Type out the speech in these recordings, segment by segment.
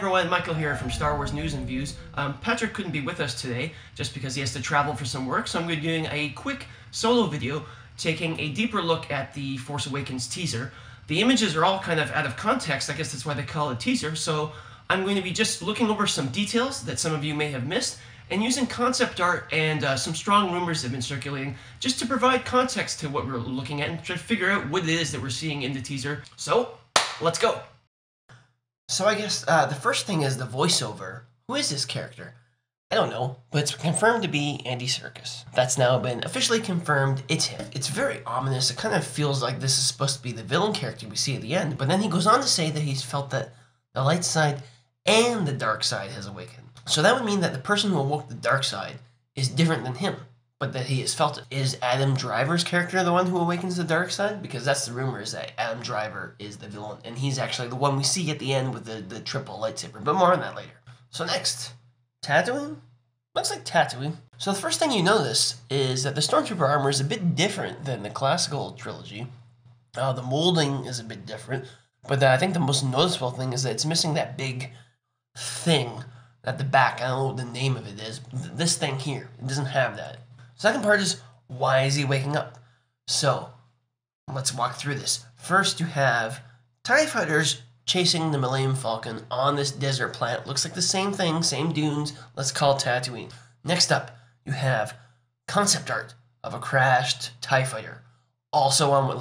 everyone, Michael here from Star Wars News and Views. Patrick couldn't be with us today just because he has to travel for some work, so I'm going to be doing a quick solo video taking a deeper look at the Force Awakens teaser. The images are all kind of out of context, I guess that's why they call it a teaser, so I'm going to be just looking over some details that some of you may have missed and using concept art and some strong rumors that have been circulating just to provide context to what we're looking at and try to figure out what it is that we're seeing in the teaser. So, let's go! So I guess the first thing is the voiceover. Who is this character? I don't know, but it's confirmed to be Andy Serkis. That's now been officially confirmed. It's him. It's very ominous. It kind of feels like this is supposed to be the villain character we see at the end, but then he goes on to say that he's felt that the light side and the dark side has awakened. So that would mean that the person who awoke the dark side is different than him, but that he has felt it. Is Adam Driver's character the one who awakens the dark side? Because that's the rumor, is that Adam Driver is the villain, and he's actually the one we see at the end with the triple lightsaber, but more on that later. So next, Tatooine? Looks like Tatooine. So the first thing you notice is that the Stormtrooper armor is a bit different than the classical trilogy. The molding is a bit different, but I think the most noticeable thing is that it's missing that big thing at the back. I don't know what the name of it is. This thing here, it doesn't have that. Second part is, why is he waking up? So, let's walk through this. First, you have TIE fighters chasing the Millennium Falcon on this desert planet. Looks like the same thing, same dunes. Let's call it Tatooine. Next up, you have concept art of a crashed TIE fighter, also on what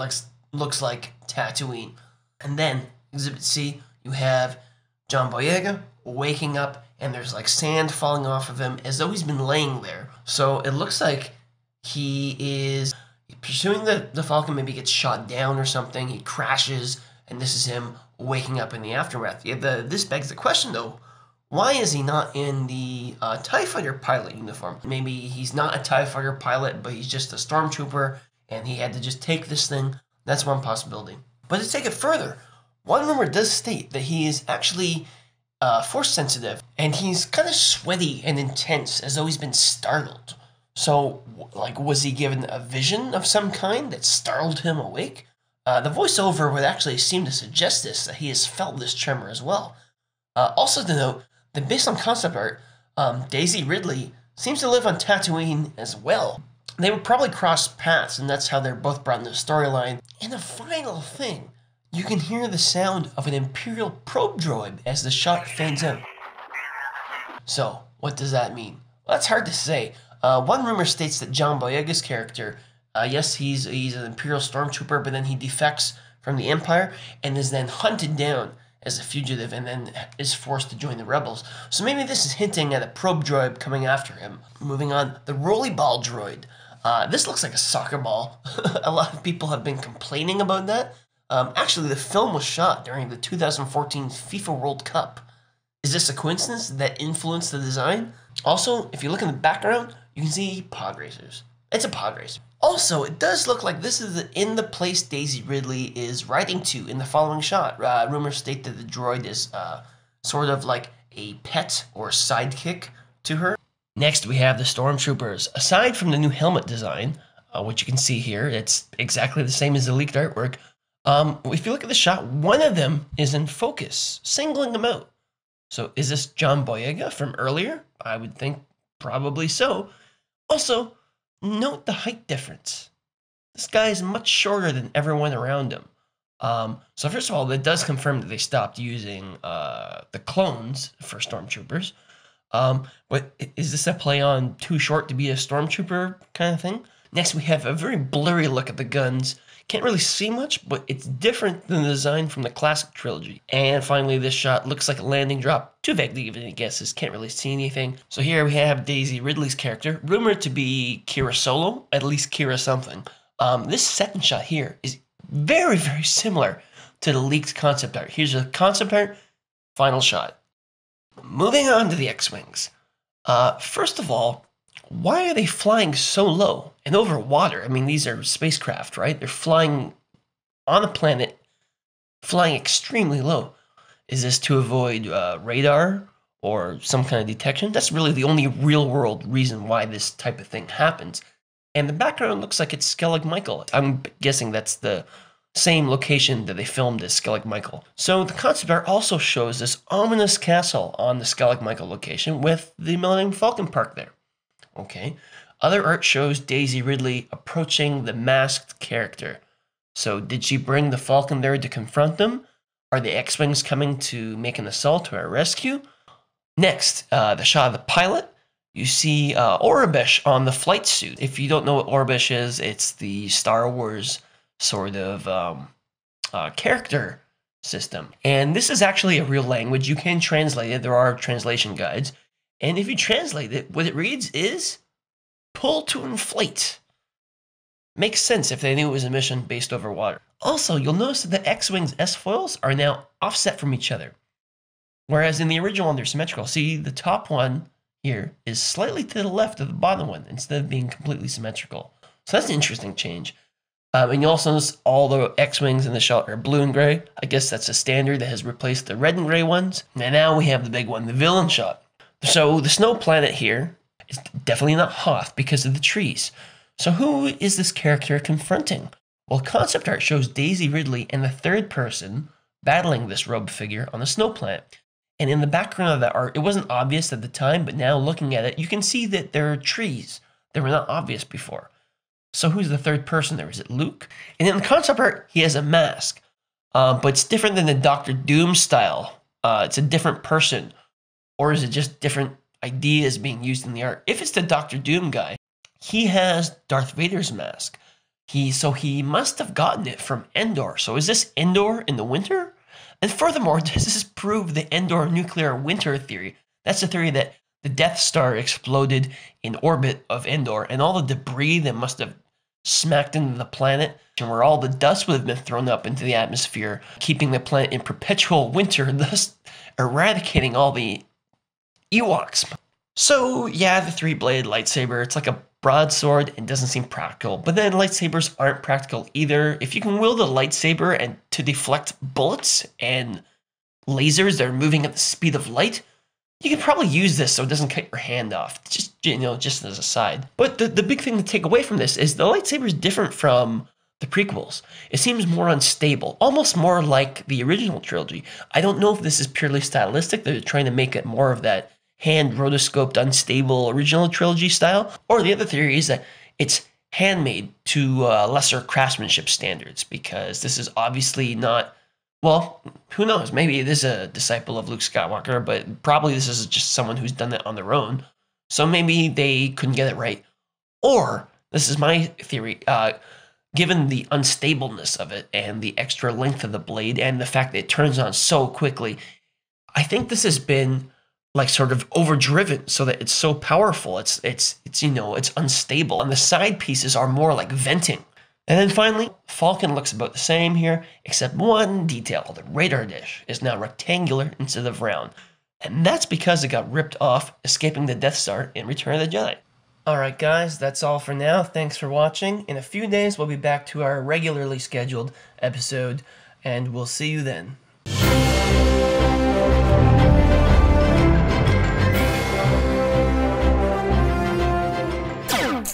looks like Tatooine. And then, Exhibit C, you have John Boyega waking up, and there's like sand falling off of him as though he's been laying there. So it looks like he is pursuing the Falcon, maybe gets shot down or something, he crashes, and this is him waking up in the aftermath. This begs the question though, why is he not in the TIE fighter pilot uniform? Maybe he's not a TIE fighter pilot, but he's just a stormtrooper, and he had to just take this thing. That's one possibility. But to take it further, one rumor does state that he is actually force sensitive, and he's kind of sweaty and intense as though he's been startled. So, like, was he given a vision of some kind that startled him awake? The voiceover would actually seem to suggest this, that he has felt this tremor as well. Also to note, that based on concept art, Daisy Ridley seems to live on Tatooine as well. They would probably cross paths, and that's how they're both brought into the storyline. And the final thing, you can hear the sound of an Imperial probe droid as the shot fades out. So, what does that mean? Well, that's hard to say. One rumor states that John Boyega's character, yes, he's an Imperial stormtrooper, but then he defects from the Empire and is then hunted down as a fugitive and then is forced to join the rebels. So maybe this is hinting at a probe droid coming after him. Moving on, the rollerball droid. This looks like a soccer ball. A lot of people have been complaining about that. Actually, the film was shot during the 2014 FIFA World Cup. Is this a coincidence that influenced the design? Also, if you look in the background, you can see pod racers. It's a pod racer. Also, it does look like this is in the place Daisy Ridley is riding to in the following shot. Rumors state that the droid is sort of like a pet or sidekick to her. Next, we have the Stormtroopers. Aside from the new helmet design, which you can see here, it's exactly the same as the leaked artwork. If you look at the shot, one of them is in focus, singling them out. So is this John Boyega from earlier? I would think probably so. Also, note the height difference. This guy is much shorter than everyone around him. So first of all, it does confirm that they stopped using the clones for stormtroopers. But is this a play on too short to be a stormtrooper kind of thing? Next, we have a very blurry look at the guns. Can't really see much, but it's different than the design from the classic trilogy. And finally, this shot looks like a landing drop. Too vague to give any guesses, can't really see anything. So here we have Daisy Ridley's character, rumored to be Kira Solo, at least Kira something. This second shot here is very, very similar to the leaked concept art. Here's a concept art, final shot. Moving on to the X-Wings. First of all, why are they flying so low and over water? I mean, these are spacecraft, right? They're flying on a planet, flying extremely low. Is this to avoid radar or some kind of detection? That's really the only real-world reason why this type of thing happens. And the background looks like it's Skellig Michael. I'm guessing that's the same location that they filmed as Skellig Michael. So the concept art also shows this ominous castle on the Skellig Michael location with the Millennium Falcon parked there. Okay. Other art shows Daisy Ridley approaching the masked character. So did she bring the Falcon there to confront them? Are the X-Wings coming to make an assault to her rescue? Next, the shot of the pilot. You see Aurebesh on the flight suit. If you don't know what Aurebesh is, it's the Star Wars sort of character system. And this is actually a real language. You can translate it. There are translation guides. And if you translate it, what it reads is pull to inflate. Makes sense if they knew it was a mission based over water. Also, you'll notice that the X-Wing's S-foils are now offset from each other. Whereas in the original one, they're symmetrical. See, the top one here is slightly to the left of the bottom one instead of being completely symmetrical. So that's an interesting change. And you also notice all the X-Wings in the shot are blue and gray. I guess that's a standard that has replaced the red and gray ones. And now we have the big one, the villain shot. So the snow planet here is definitely not Hoth because of the trees. So who is this character confronting? Well, concept art shows Daisy Ridley and the third person battling this robed figure on the snow planet. And in the background of that art, it wasn't obvious at the time, but now looking at it, you can see that there are trees that were not obvious before. So who's the third person there? Is it Luke? And in the concept art, he has a mask, but it's different than the Doctor Doom style. It's a different person. Or is it just different ideas being used in the art? If it's the Doctor Doom guy, he has Darth Vader's mask. So he must have gotten it from Endor. So is this Endor in the winter? And furthermore, does this prove the Endor nuclear winter theory? That's the theory that the Death Star exploded in orbit of Endor, and all the debris that must have smacked into the planet, and where all the dust would have been thrown up into the atmosphere, keeping the planet in perpetual winter, thus eradicating all the Ewoks. So yeah, the three-bladed lightsaber, it's like a broadsword and doesn't seem practical. But then lightsabers aren't practical either. If you can wield a lightsaber and to deflect bullets and lasers that are moving at the speed of light, you can probably use this so it doesn't cut your hand off. Just as a side. But the big thing to take away from this is the lightsaber is different from the prequels. It seems more unstable, almost more like the original trilogy. I don't know if this is purely stylistic. They're trying to make it more of that hand rotoscoped, unstable original trilogy style, or the other theory is that it's handmade to lesser craftsmanship standards, because this is obviously not, well, who knows, maybe it is a disciple of Luke Skywalker, but probably this is just someone who's done it on their own, so maybe they couldn't get it right. Or, this is my theory, given the unstableness of it and the extra length of the blade and the fact that it turns on so quickly, I think this has been like sort of overdriven so that it's so powerful. It's unstable. And the side pieces are more like venting. And then finally, Falcon looks about the same here, except one detail. The radar dish is now rectangular instead of round. And that's because it got ripped off, escaping the Death Star in Return of the Jedi. Alright guys, that's all for now. Thanks for watching. In a few days, we'll be back to our regularly scheduled episode, and we'll see you then.